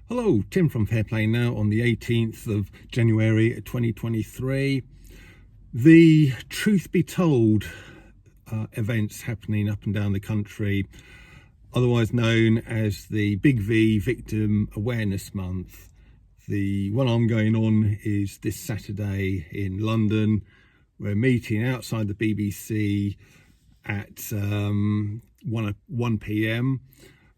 Hello, Tim from Fairplay Now on the 18th of January 2023. The Truth Be Told events happening up and down the country, otherwise known as the Big V Victim Awareness Month. The one I'm going on is this Saturday in London. We're meeting outside the BBC at 1 p.m.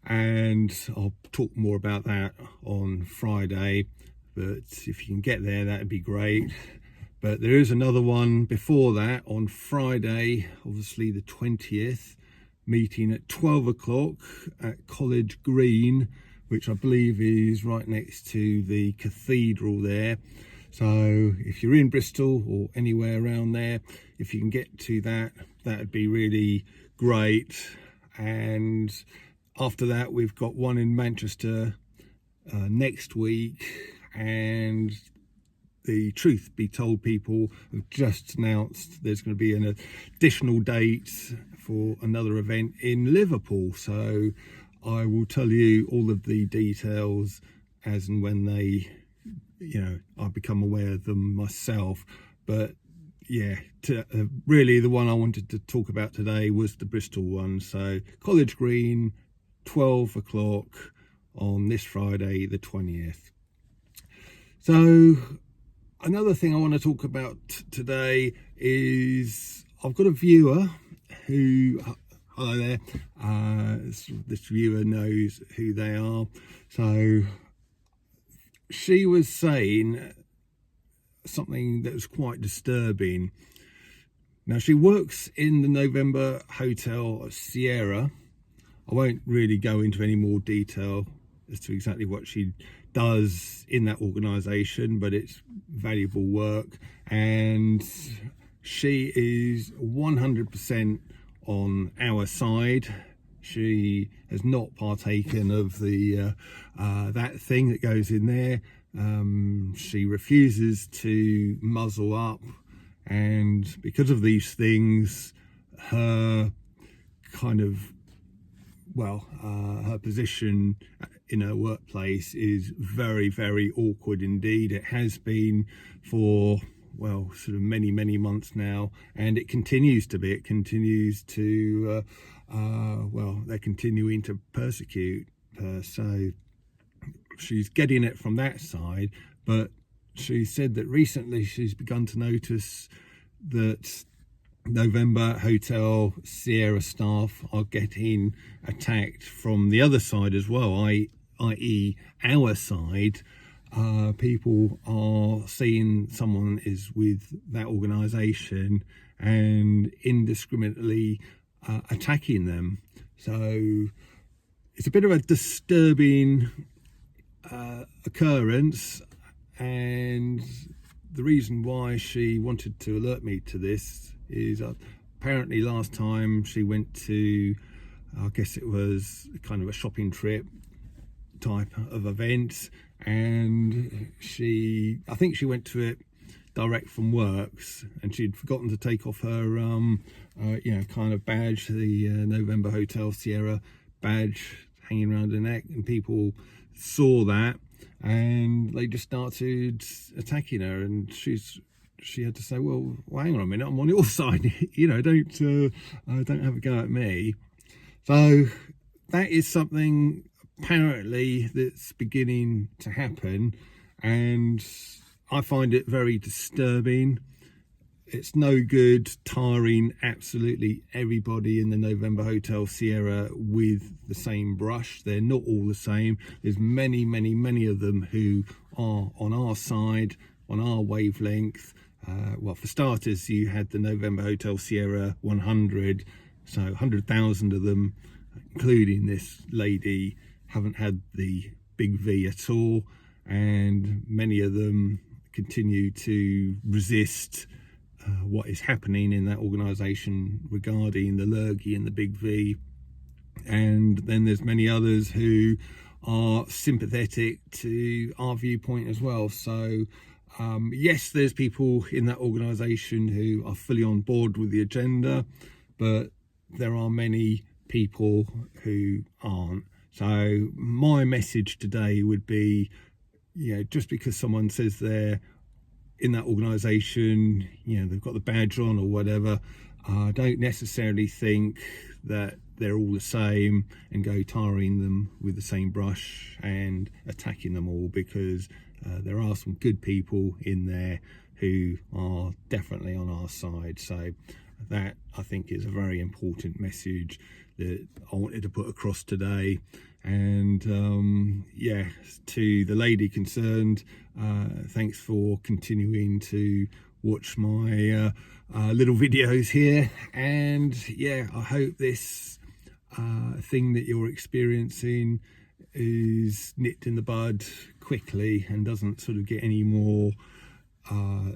and I'll talk more about that on Friday, but if you can get there, that'd be great. But there is another one before that on Friday, obviously the 20th, meeting at 12 o'clock at College Green, which I believe is right next to the cathedral there. So if you're in Bristol or anywhere around there, if you can get to that, that'd be really great. And after that, we've got one in Manchester next week, and the Truth Be Told people have just announced there's going to be an additional date for another event in Liverpool. So I will tell you all of the details as and when they, I become aware of them myself. But yeah, really the one I wanted to talk about today was the Bristol one. So College Green, 12 o'clock on this Friday the 20th. So another thing I want to talk about today is I've got a viewer who, hello there, this viewer knows who they are. So she was saying something that was quite disturbing. Now, she works in the November Hotel Sierra. I won't really go into any more detail as to exactly what she does in that organisation, but it's valuable work, and she is 100% on our side. She has not partaken of the that thing that goes in there. She refuses to muzzle up, and because of these things, her kind of her position in her workplace is very, very awkward indeed. It has been for, sort of many, many months now, and it continues to be. It continues to, they're continuing to persecute her. So she's getting it from that side, but she said that recently she's begun to notice that November Hotel Sierra staff are getting attacked from the other side as well, i.e. our side. People are seeing someone is with that organisation and indiscriminately attacking them. So it's a bit of a disturbing occurrence, and the reason why she wanted to alert me to this is apparently last time she went to, I guess it was kind of a shopping trip type of event, and I think she went to it direct from works, and she'd forgotten to take off her kind of badge, the November Hotel Sierra badge hanging around her neck, and people saw that and they just started attacking her, and she had to say, well, hang on a minute, I'm on your side, don't have a go at me. So that is something apparently that's beginning to happen, and I find it very disturbing. It's no good tarring absolutely everybody in the November Hotel Sierra with the same brush. They're not all the same. There's many, many, many of them who are on our side, on our wavelength. For starters, you had the November Hotel Sierra 100, so 100,000 of them, including this lady, haven't had the Big V at all, and many of them continue to resist what is happening in that organisation regarding the Lurgy and the Big V. And then there's many others who are sympathetic to our viewpoint as well. So yes, there's people in that organisation who are fully on board with the agenda, but there are many people who aren't. So my message today would be, just because someone says they're in that organisation, they've got the badge on or whatever, don't necessarily think that they're all the same and go tarring them with the same brush and attacking them all, because there are some good people in there who are definitely on our side. So that, I think, is a very important message that I wanted to put across today. And to the lady concerned, thanks for continuing to watch my little videos here. And I hope this thing that you're experiencing is nipped in the bud quickly and doesn't sort of get any more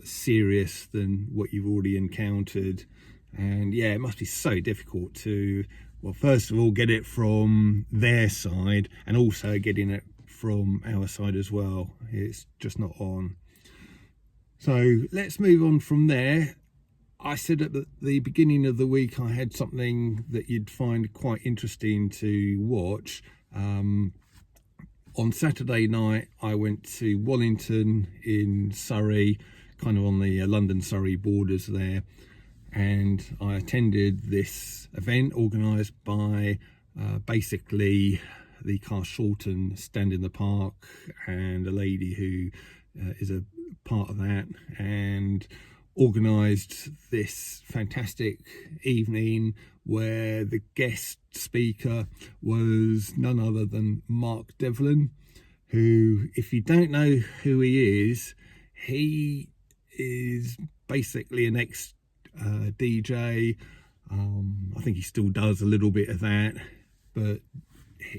serious than what you've already encountered. And it must be so difficult to, well, first of all, get it from their side, and also getting it from our side as well. It's just not on. So let's move on from there. I said at the beginning of the week I had something that you'd find quite interesting to watch. On Saturday night, I went to Wallington in Surrey, kind of on the London-Surrey borders there, and I attended this event organised by basically the Carshalton Stand in the Park, and a lady who is a part of that, and organised this fantastic evening where the guest speaker was none other than Mark Devlin, who, if you don't know who he is basically an ex DJ. I think he still does a little bit of that, but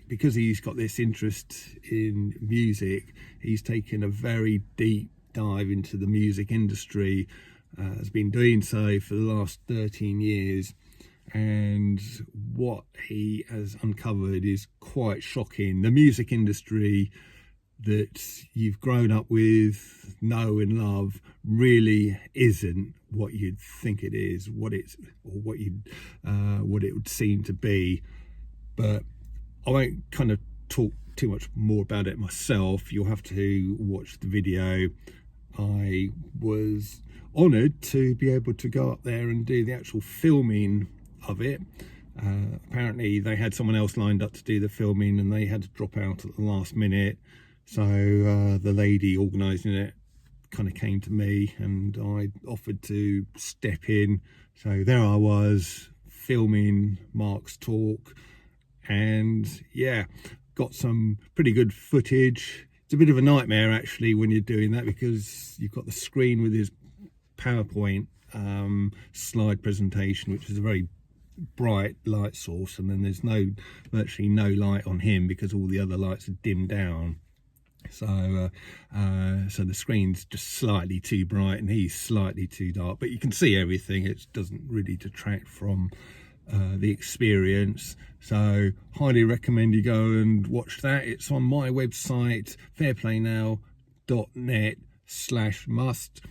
because he's got this interest in music, he's taken a very deep dive into the music industry, has been doing so for the last 13 years, and what he has uncovered is quite shocking. The music industry that you've grown up with, know and love, really isn't what you'd think it is, what it would seem to be. But I won't kind of talk too much more about it myself. You'll have to watch the video. I was honoured to be able to go up there and do the actual filming of it. Apparently they had someone else lined up to do the filming, and they had to drop out at the last minute. So the lady organising it kind of came to me, and I offered to step in. So there I was, filming Mark's talk, and got some pretty good footage. It's a bit of a nightmare actually when you're doing that, because you've got the screen with his PowerPoint slide presentation, which is a very bright light source, and then there's virtually no light on him because all the other lights are dimmed down. So the screen's just slightly too bright and he's slightly too dark, but you can see everything. It doesn't really detract from the experience. So highly recommend you go and watch that. It's on my website, fairplaynow.net/must.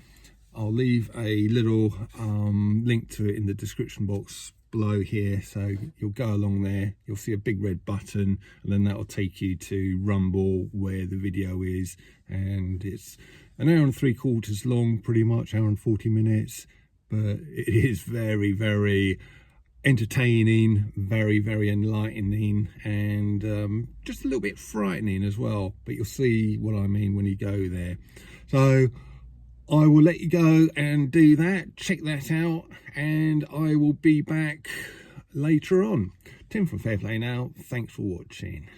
I'll leave a little link to it in the description box below here, so you'll go along there, you'll see a big red button, and then that will take you to Rumble where the video is, and it's an hour and 3/4 long, pretty much, hour and 40 minutes, but it is very, very entertaining, very, very enlightening, and just a little bit frightening as well, but you'll see what I mean when you go there. So I will let you go and do that, check that out, and I will be back later on. Tim from Fairplay Now, thanks for watching.